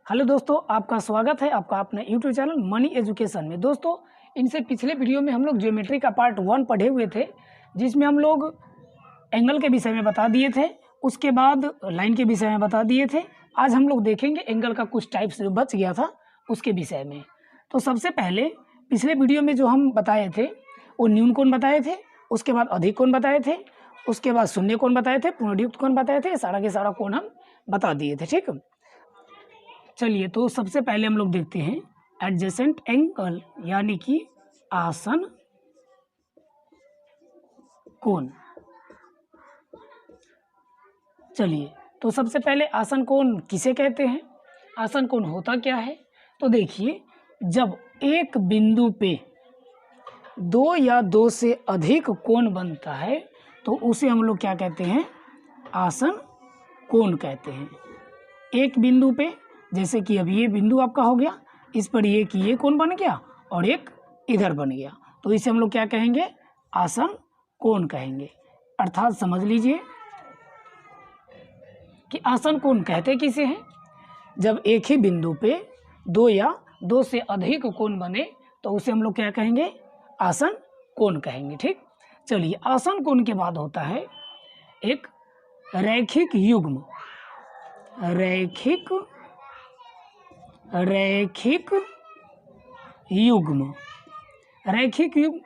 Hello दोस्तों, आपका स्वागत है आपका अपने यूट्यूब चैनल मनी एजुकेशन में। दोस्तों, इनसे पिछले वीडियो में हम लोग ज्योमेट्री का पार्ट 1 पढ़े हुए थे, जिसमें हम लोग एंगल के विषय में बता दिए थे, उसके बाद लाइन के विषय में बता दिए थे। आज हम लोग देखेंगे एंगल का कुछ टाइप्स जो बच गया था उसके विषय में। तो सबसे पहले पिछले वीडियो में जो हम बताए थे वो न्यून कोण बताए थे, उसके बाद अधिक कोण बताए थे, उसके बाद शून्य कोण बताए थे, पूर्णयुक्त कोण बताए थे, सारा के सारा कोण हम बता दिए थे। ठीक, चलिए तो सबसे पहले हम लोग देखते हैं एडजेसेंट एंगल यानी कि आसन कोण। चलिए तो सबसे पहले आसन कोण किसे कहते हैं, आसन कोण होता क्या है। तो देखिए, जब एक बिंदु पे दो या दो से अधिक कोण बनता है तो उसे हम लोग क्या कहते हैं, आसन कोण कहते हैं। एक बिंदु पे, जैसे कि अब ये बिंदु आपका हो गया, इस पर ये कोण बन गया और एक इधर बन गया, तो इसे हम लोग क्या कहेंगे, आसन कोण कहेंगे। अर्थात समझ लीजिए कि आसन कोण कहते किसे हैं, जब एक ही बिंदु पे दो या दो से अधिक कोण बने तो उसे हम लोग क्या कहेंगे, आसन कोण कहेंगे। ठीक, चलिए आसन कोण के बाद होता है एक रैखिक युग्म। रैखिक युग्म, रैखिक युग्म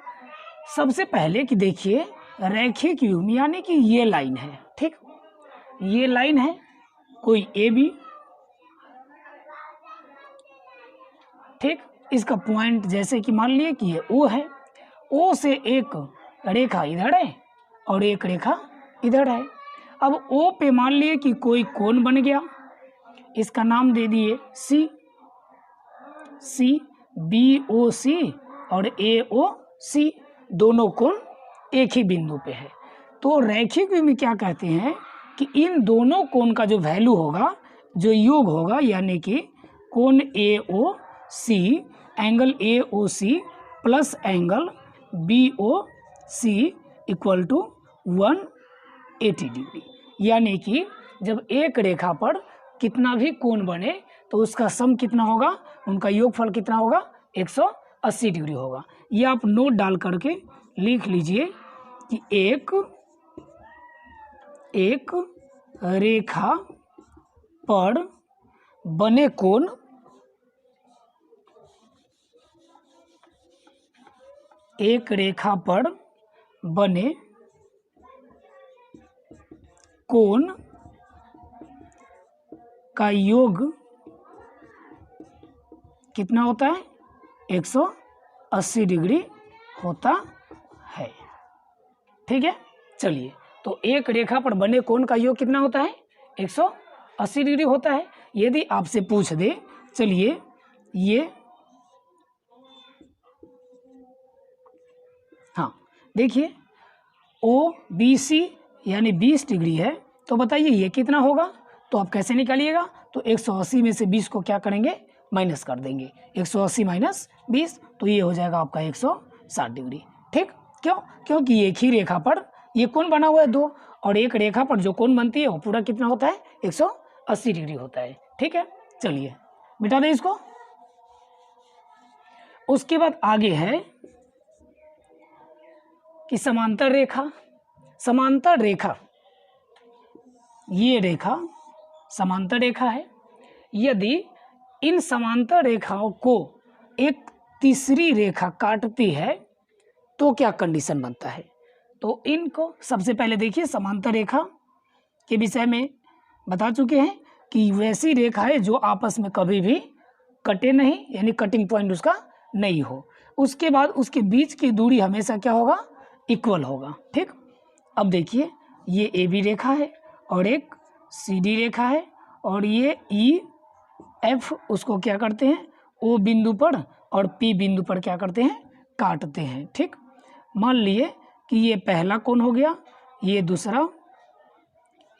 सबसे पहले कि देखिए, रैखिक युग्म यानी कि ये लाइन है। ठीक, ये लाइन है कोई ए बी। ठीक, इसका पॉइंट जैसे कि मान लिए कि ये ओ है, ओ से एक रेखा इधर है और एक रेखा इधर है। अब ओ पे मान लिए कि कोई कोण बन गया, इसका नाम दे दिए सी। बी ओ सी और ए ओ सी दोनों कोण एक ही बिंदु पे है। तो रैखिक में क्या कहते हैं कि इन दोनों कोण का जो वैल्यू होगा, जो योग होगा, यानी कि कोण A O C, angle A O C plus angle B O C equal to 180 degree. यानी कि जब एक रेखा पर कितना भी कोण बने तो उसका सम कितना होगा, उनका योगफल कितना होगा, 180 डिग्री होगा। ये आप नोट डाल करके लिख लीजिए कि एक रेखा पर बने कोण एक रेखा पर बने कोण का योग कितना होता है, 180 डिग्री होता है। ठीक है, चलिए तो एक रेखा पर बने कोण का योग कितना होता है, 180 डिग्री होता है। यदि आपसे पूछ दे, चलिए ये, हाँ देखिए, ओ बी सी यानी 20 डिग्री है, तो बताइए ये कितना होगा। तो आप कैसे निकालिएगा, तो 180 में से 20 को क्या करेंगे, माइनस कर देंगे। 180 माइनस 20, तो ये हो जाएगा आपका 160 डिग्री। ठीक, क्यों, क्योंकि एक ही रेखा पर ये कोण बना हुआ है दो, और एक रेखा पर जो कोण बनती है वो पूरा कितना होता है, 180 डिग्री होता है। ठीक है, चलिए मिटा दें इसको। उसके बाद आगे है कि समांतर रेखा। समांतर रेखा, ये रेखा समांतर रेखा है। यदि इन समांतर रेखाओं को एक तीसरी रेखा काटती है तो क्या कंडीशन बनता है। तो इनको सबसे पहले देखिए, समांतर रेखा के विषय में बता चुके हैं कि वैसी रेखा है जो आपस में कभी भी कटे नहीं, यानी कटिंग पॉइंट उसका नहीं हो। उसके बाद उसके बीच की दूरी हमेशा क्या होगा, इक्वल होगा। ठीक, अब देखिए, ये ए बी रेखा है और एक सी डी रेखा है, और ये ई एफ उसको क्या करते हैं, ओ बिंदु पर और पी बिंदु पर क्या करते हैं, काटते हैं। ठीक, मान लिए कि ये पहला कोण हो गया, ये दूसरा,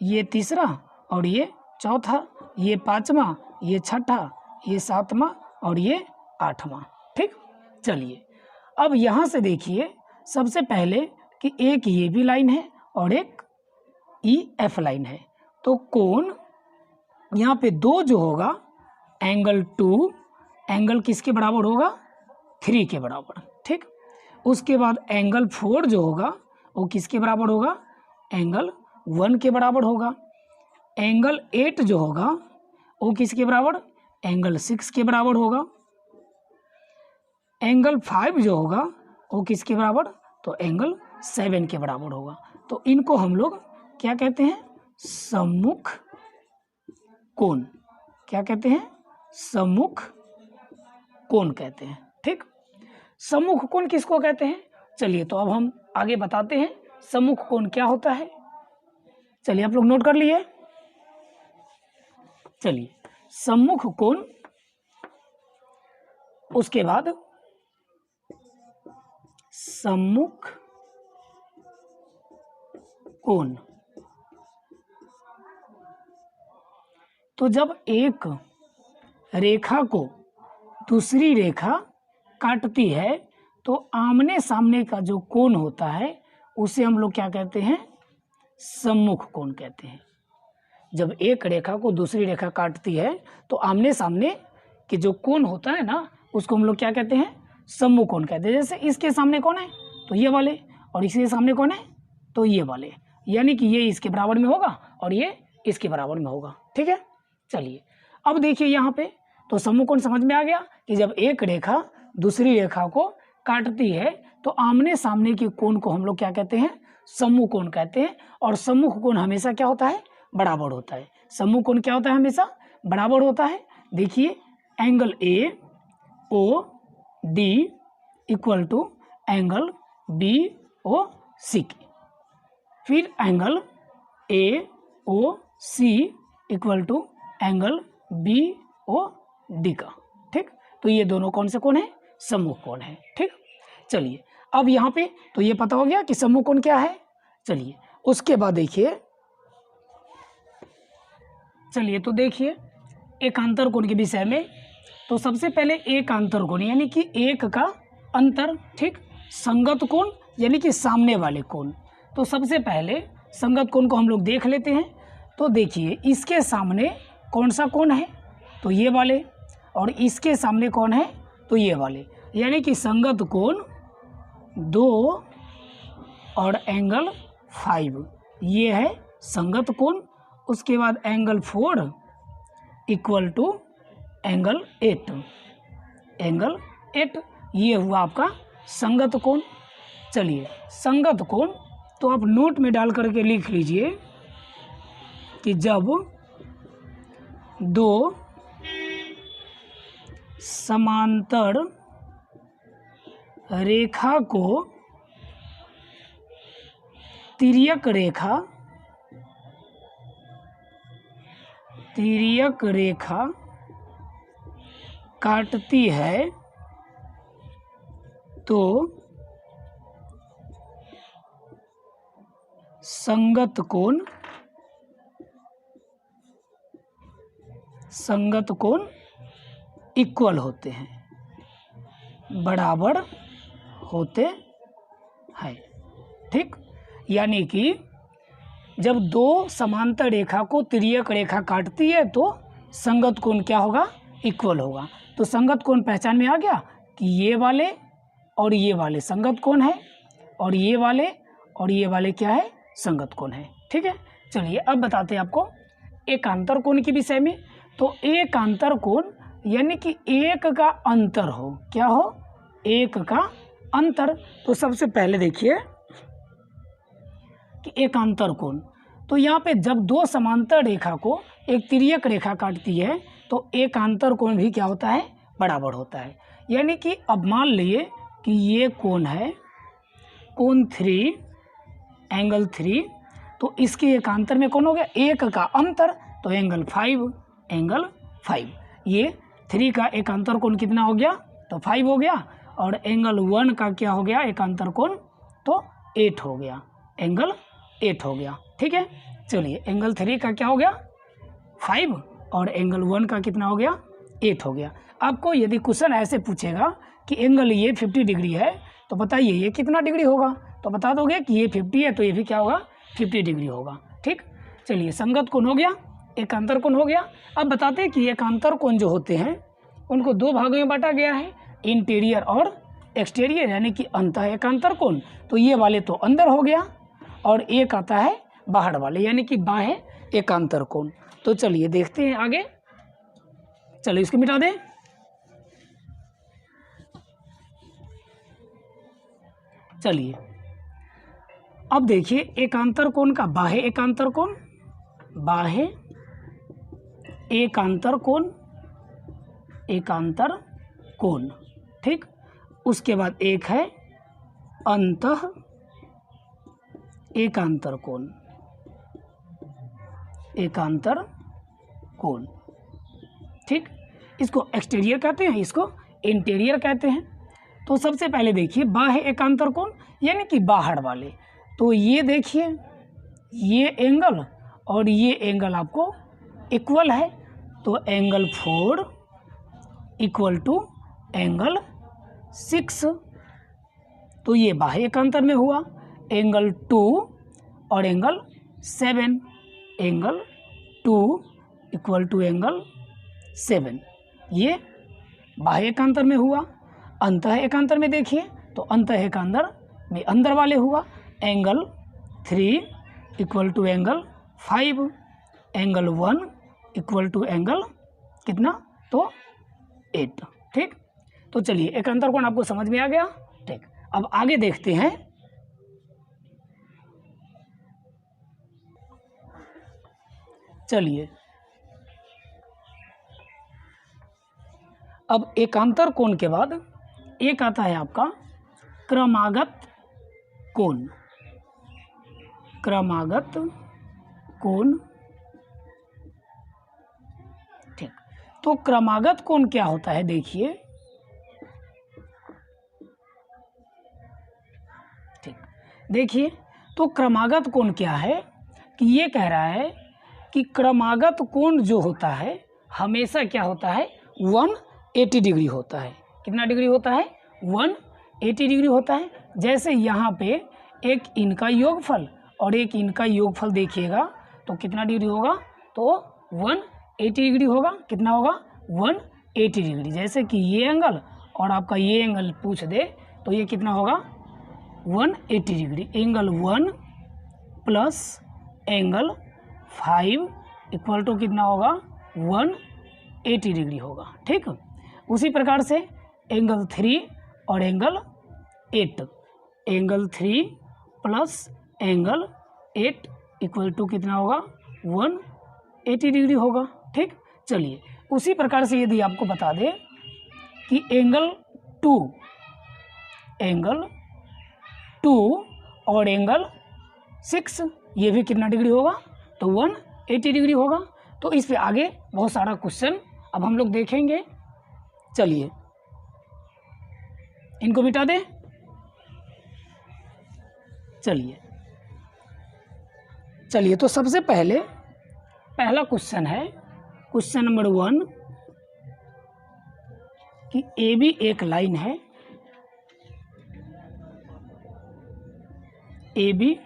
ये तीसरा और ये चौथा, ये पांचवा, ये छठा, ये सातवां और ये आठवां। ठीक, चलिए अब यहाँ से देखिए सबसे पहले कि एक ये भी लाइन है और एक ई एफ लाइन है। तो कोण यहाँ पे दो जो होगा एंगल 2 एंगल किसके बराबर होगा, 3 के बराबर, ठीक। उसके बाद एंगल 4 जो होगा वो किसके बराबर होगा, एंगल 1 के बराबर होगा। एंगल 8 जो होगा वो किसके बराबर, एंगल 6 के बराबर होगा। एंगल 5 जो होगा वो किसके बराबर, तो एंगल 7 के बराबर होगा। तो इनको हम लोग क्या कहते हैं, सम्मुख कोण। क्या कहते हैं, सम्मुख कोण कहते हैं, ठीक। सम्मुख कोण किसको कहते हैं, चलिए तो अब हम आगे बताते हैं सम्मुख कोण क्या होता है। चलिए आप लोग नोट कर लिए। चलिए सम्मुख कोण, उसके बाद सम्मुख कोण। तो जब एक रेखा को दूसरी रेखा काटती है तो आमने सामने का जो कोण होता है उसे हम लोग क्या कहते हैं, सम्मुख कोण कहते हैं। जब एक रेखा को दूसरी रेखा काटती है तो आमने सामने के जो कोण होता है ना उसको हम लोग क्या कहते हैं, सम्मुख कोण कहते हैं। जैसे इसके सामने कौन है, तो ये वाले, और इसके सामने कौन है, तो ये वाले, यानी कि ये इसके बराबर में होगा और ये इसके बराबर में होगा, ठीक है। चलिए अब देखिए यहाँ पे, तो सम्मुख कोण समझ में आ गया कि जब एक रेखा दूसरी रेखा को काटती है तो आमने सामने के कोण को हम लोग क्या कहते हैं, सम्मुख कोण कहते हैं। और सम्मुख कोण हमेशा क्या होता है, बराबर होता है। सम्मुख कोण क्या होता है, हमेशा बराबर होता है। देखिए angle A O D equal to angle B O C की, फिर angle A O C equal to angle B O D का, ठीक। तो ये दोनों कौन से कोण है, सम्मुख कोण है, ठीक। चलिए अब यहाँ पे तो ये पता हो गया कि सम्मुख कोण क्या है। चलिए उसके बाद देखिए, चलिए तो देखिए एकांतर कोण के विषय में। तो सबसे पहले एकांतर कोण यानी कि एक का अंतर, ठीक। संगत कोण यानी कि सामने वाले कोण। तो सबसे पहले संगत कोण को हम लोग देख लेते हैं। तो देखिए इसके सामने कौन सा कोण है, तो ये वाले, और इसके सामने कौन है, तो ये वाले, यानी कि संगत कोण 2 और एंगल 5 ये है संगत कोण। उसके बाद angle 4 equal to angle 8, angle 8 ये हुआ आपका संगत कोण। चलिए संगत कोण तो आप नोट में डाल करके लिख लीजिए कि जब 2 समांतर रेखा को तिर्यक रेखा काटती है तो संगत कोण इक्वल होते हैं, बराबर होते हैं, ठीक। यानी कि जब 2 समांतर रेखा को तिर्यक रेखा काटती है तो संगत कोण क्या होगा, इक्वल होगा। तो संगत कोण पहचान में आ गया कि ये वाले और ये वाले संगत कोण है, और ये वाले क्या है, संगत कोण है, ठीक है। चलिए अब बताते हैं आपको एकांतर कोण के विषय में। तो एकांतर कोण यानी कि एक का अंतर हो, क्या हो, एक का अंतर। तो सबसे पहले देखिए कि एकांतर कोण, तो यहाँ पे जब 2 समांतर रेखा को एक तिर्यक रेखा काटती है तो एकांतर कोण भी क्या होता है, बराबर होता है। यानी कि अब मान लिए कि ये कोण है कोण 3 एंगल 3, तो इसके एकांतर में कौन हो गया, एक का अंतर, तो एंगल 5 ये 3 का एकांतर कोण कितना हो गया, तो 5 हो गया। और एंगल 1 का क्या हो गया एकांतर कोण, तो 8 हो गया, एंगल 8 हो गया, ठीक है। चलिए एंगल 3 का क्या हो गया 5 और एंगल 1 का कितना हो गया 8 हो गया। आपको यदि क्वेश्चन ऐसे पूछेगा कि एंगल ये 50 डिग्री है तो बताइए ये कितना डिग्री होगा, तो बता दोगे कि ये 50 है तो ये भी क्या होगा 50 डिग्री होगा, ठीक। चलिए संगत कोण हो गया। एकांतर कोण हो गया। अब बताते हैं कि एकांतर कोण जो होते हैं उनको दो भागों में बांटा गया है, इंटीरियर और एक्सटीरियर, यानी कि अंतः एकांतर कोण। तो ये वाले तो अंदर हो गया और एक आता है बाहर वाले, यानी कि बाह्य एकांतर कोण। तो चलिए देखते हैं आगे। चलिए इसको मिटा दें। चलिए अब देखिए एकांतर कोण का बाह्य एकांतर कोण, बाह्य एकांतर कोण, एकांतर कोण, ठीक। उसके बाद एक है अंतः एकांतर कोण, एकांतर कोण, ठीक। इसको एक्सटीरियर कहते हैं, इसको इंटीरियर कहते हैं। तो सबसे पहले देखिए बाह्य एकांतर कोण यानी कि बाहर वाले। तो ये देखिए ये एंगल और ये एंगल आपको इक्वल है, तो एंगल 4 इक्वल टू एंगल 6, तो ये बाह्य एकांतर में हुआ। एंगल 2 और angle 7, angle 2 equal to angle 7, ये बाह्य एकांतर में हुआ। अंतः एकांतर में देखिए तो अंतः एकांतर में अंदर वाले हुआ। Angle 3 equal to angle 5, angle 1 equal to angle कितना, तो 8, ठीक। तो चलिए एकांतर कोण आपको समझ में आ गया, ठीक। अब आगे देखते हैं। चलिए अब एकांतर कोण के बाद एक आता है आपका क्रमागत कोण, क्रमागत कोण, ठीक। तो क्रमागत कोण क्या होता है देखिए, ठीक। देखिए तो क्रमागत कोण क्या है कि ये कह रहा है कि क्रमागत कोण जो होता है हमेशा क्या होता है 180 डिग्री होता है। कितना डिग्री होता है 180 डिग्री होता है। जैसे यहाँ पे एक इनका योगफल और एक इनका योगफल देखिएगा तो कितना डिग्री होगा, तो 180 डिग्री होगा। कितना होगा 180 डिग्री। जैसे कि ये एंगल और आपका ये एंगल पूछ दे तो ये कितना होगा 180 degree. Angle 1 plus angle 5 equal to कितना होगा 180 डिग्री होगा, ठीक। उसी प्रकार से एंगल 3 और angle 8, angle 3 plus angle 8 equal to कितना होगा 180 डिग्री होगा, ठीक। चलिए उसी प्रकार से यदि आपको बता दें कि एंगल 2, एंगल 2 और एंगल 6 ये भी कितना डिग्री होगा, तो 180 डिग्री होगा। तो इस पे आगे बहुत सारा क्वेश्चन अब हम लोग देखेंगे। चलिए इनको मिटा दें। चलिए तो सबसे पहले पहला क्वेश्चन है, क्वेश्चन नंबर 1 कि ए बी एक लाइन है, ए बी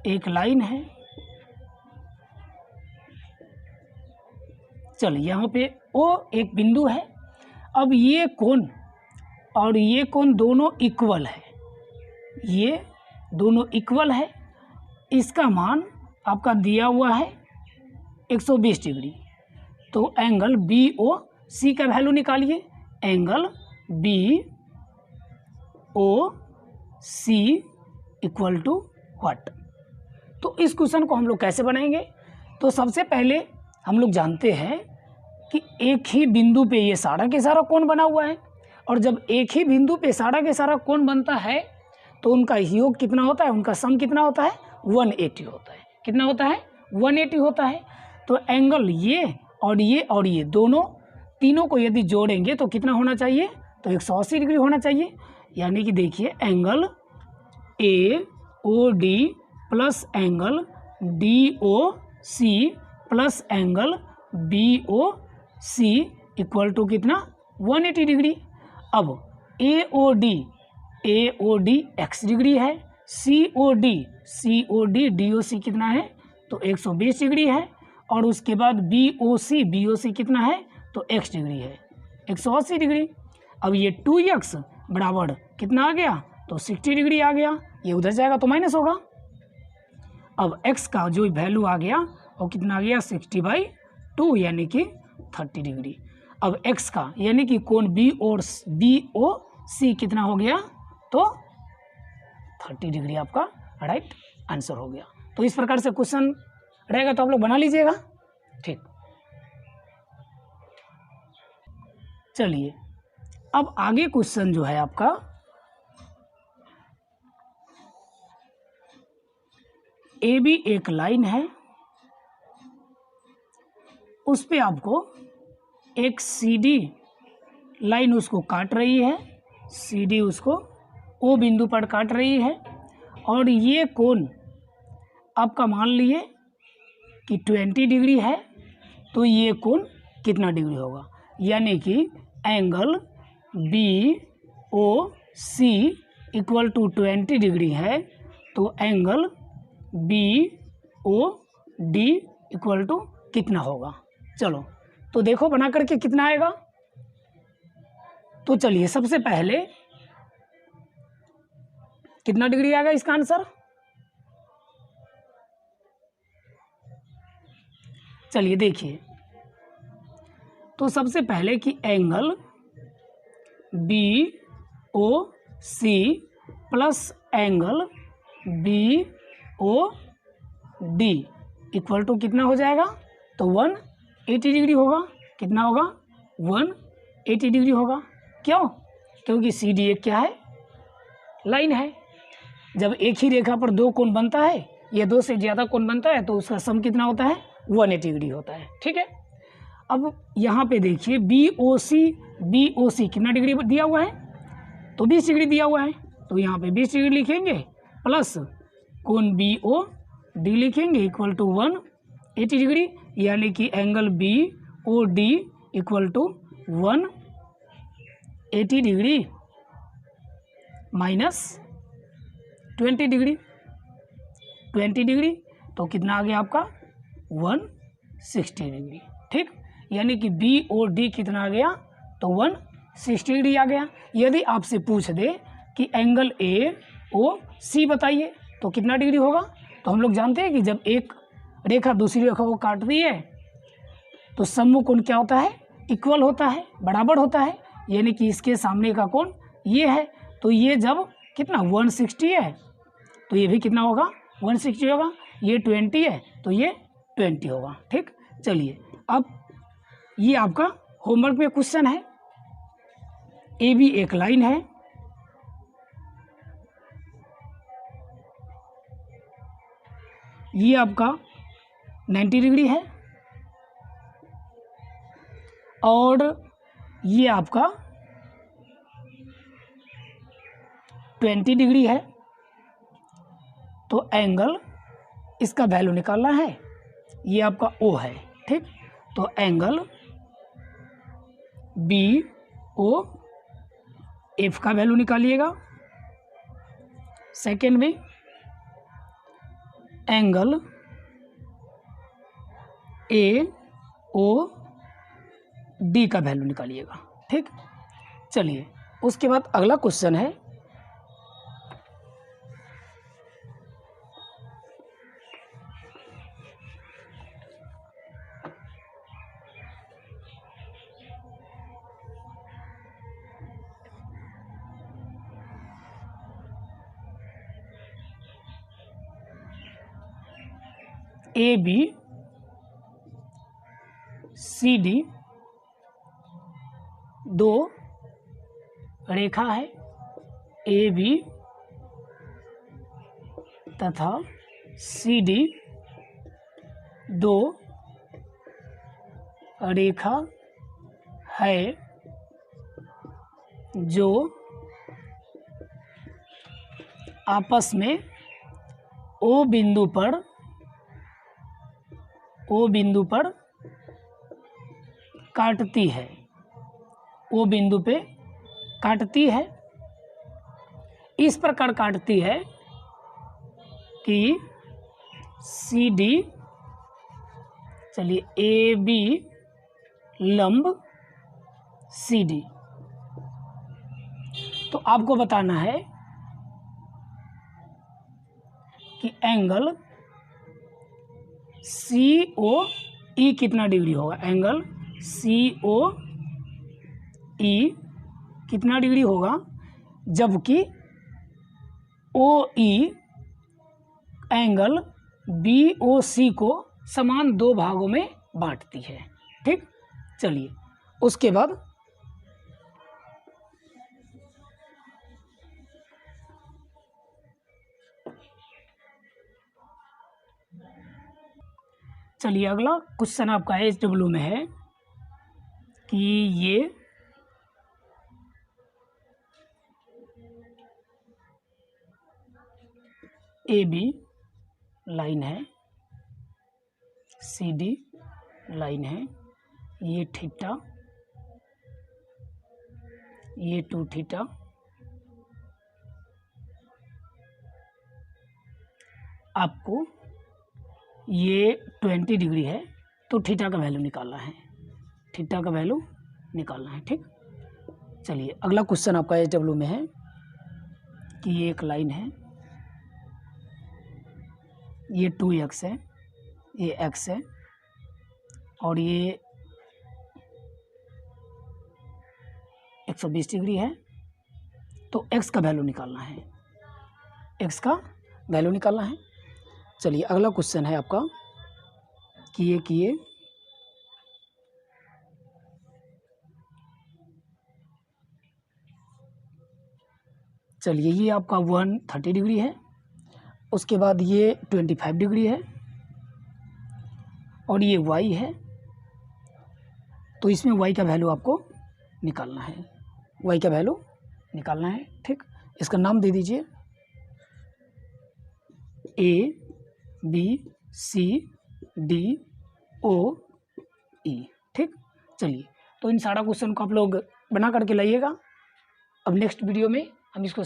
एक लाइन है। चलिए यहाँ पे ओ एक बिंदु है। अब ये कोण और ये कोण दोनों इक्वल है, ये दोनों इक्वल है। इसका मान आपका दिया हुआ है 120 डिग्री। तो एंगल बी ओ सी का वैल्यू निकालिए। Angle B O C equal to what. तो इस क्वेश्चन को हम लोग कैसे बनाएंगे, तो सबसे पहले हम लोग जानते हैं कि एक ही बिंदु पे ये सारा के सारा कोण बना हुआ है, और जब एक ही बिंदु पे सारा के सारा कोण बनता है तो उनका योग कितना होता है, उनका सम कितना होता है 180 होता है। कितना होता है 180 होता है। तो एंगल ये और ये दोनों तीनों को यदि जोड़ेंगे तो कितना होना चाहिए, तो 180 डिग्री होना चाहिए। यानी कि देखिए angle A O D plus angle D O C plus angle B O C equal to कितना 180 डिग्री। अब A O D X degree है, C O D D O सी कितना है, तो 120 डिग्री है। और उसके बाद BOC कितना है, तो x डिग्री है, 180 डिग्री। अब ये 2x बराबर कितना आ गया, तो 60 डिग्री आ गया। ये उधर जाएगा तो माइनस होगा। अब x का जो वैल्यू आ गया वो कितना आ गया, 60/2 यानी कि 30 डिग्री। अब x का यानी कि कोण BOC कितना हो गया, तो 30 डिग्री आपका राइट आंसर हो गया। तो इस प्रकार से क्वेश्चन रहेगा तो आप लोग बना लीजिएगा। ठीक, चलिए अब आगे क्वेश्चन जो है आपका AB एक लाइन है, उस पे आपको एक CD लाइन उसको काट रही है, CD उसको O बिंदु पर काट रही है, और ये कोण आपका मान लिए कि 20 डिग्री है, तो ये कोण कितना डिग्री होगा, यानी कि angle BOC equal to 20 degree है, तो एंगल BOD इक्वल टू कितना होगा। चलो तो देखो बना करके कितना आएगा। तो चलिए सबसे पहले कितना डिग्री आएगा इसका आंसर, चलिए देखिए। तो सबसे पहले कि angle BOC plus angle BOD equal to कितना हो जाएगा, तो 180 डिग्री होगा। कितना होगा, 180 डिग्री होगा। क्यों, क्योंकि CD एक क्या है, लाइन है। जब एक ही रेखा पर दो कोण बनता है या दो से ज़्यादा कोण बनता है तो उसका सम कितना होता है, 180 डिग्री होता है। ठीक है, अब यहाँ पे देखिए BOC कितना डिग्री दिया हुआ है, तो 20 डिग्री दिया हुआ है, तो यहाँ पे 20 डिग्री लिखेंगे प्लस कोण BOD लिखेंगे इक्वल टू 180 डिग्री, यानी कि angle BOD equal to 180 degree minus 20 degree, 20 degree तो कितना आ गया आपका 160 डिग्री। ठीक, यानी कि BOD कितना आ गया, तो 160 डिग्री आ गया। यदि आपसे पूछ दे कि एंगल AOC बताइए तो कितना डिग्री होगा, तो हम लोग जानते हैं कि जब एक रेखा दूसरी रेखा को काटती है तो सम्मुख कोण क्या होता है, इक्वल होता है, बराबर होता है, यानी कि इसके सामने का कोण ये है, तो ये जब कितना 160 है तो ये भी कितना होगा, 160 होगा। ये 20 है तो ये 20 होगा। ठीक, चलिए अब ये आपका होमवर्क में क्वेश्चन है। AB एक लाइन है, ये आपका 90 डिग्री है, और ये आपका 20 डिग्री है, तो एंगल इसका वैल्यू निकालना है, ये आपका O है। ठीक, तो एंगल BOF का वैल्यू निकालिएगा। सेकेंड में एंगल AOD का वैल्यू निकालिएगा। ठीक, चलिए उसके बाद अगला क्वेश्चन है ABCD दो रेखा है, AB तथा CD दो रेखा है जो आपस में O बिंदु पर काटती है, O बिंदु पे काटती है। इस प्रकार काटती है कि CD, चलिए ए बी लंब सी डी। तो आपको बताना है कि एंगल सी ओ ई कितना डिग्री होगा। एंगल सी ओ ई कितना डिग्री होगा जबकि ओ ई एंगल बी ओ सी को समान दो भागों में बांटती है। ठीक, चलिए उसके बाद चलिए अगला क्वेश्चन आपका HW में है कि ये ए बी लाइन है, सी डी लाइन है, ये थीटा, ये 2 थीटा, आपको ये 20 डिग्री है तो थीटा का वैल्यू निकालना है, थीटा का वैल्यू निकालना है। ठीक, चलिए अगला क्वेश्चन आपका HW में है कि ये एक लाइन है, ये 2x है, ये x है और ये 120 डिग्री है। तो x का वैल्यू निकालना है, x का वैल्यू निकालना है। चलिए अगला क्वेश्चन है आपका कि ये चलिए ये आपका 130 डिग्री है, उसके बाद ये 25 डिग्री है और ये y है। तो इसमें y का वैल्यू आपको निकालना है, y का वैल्यू निकालना है। ठीक, इसका नाम दे दीजिए A B C D O E। ठीक, चलिए तो इन सारा क्वेश्चन को आप लोग बना करके लाइएगा। अब नेक्स्ट वीडियो में हम इसको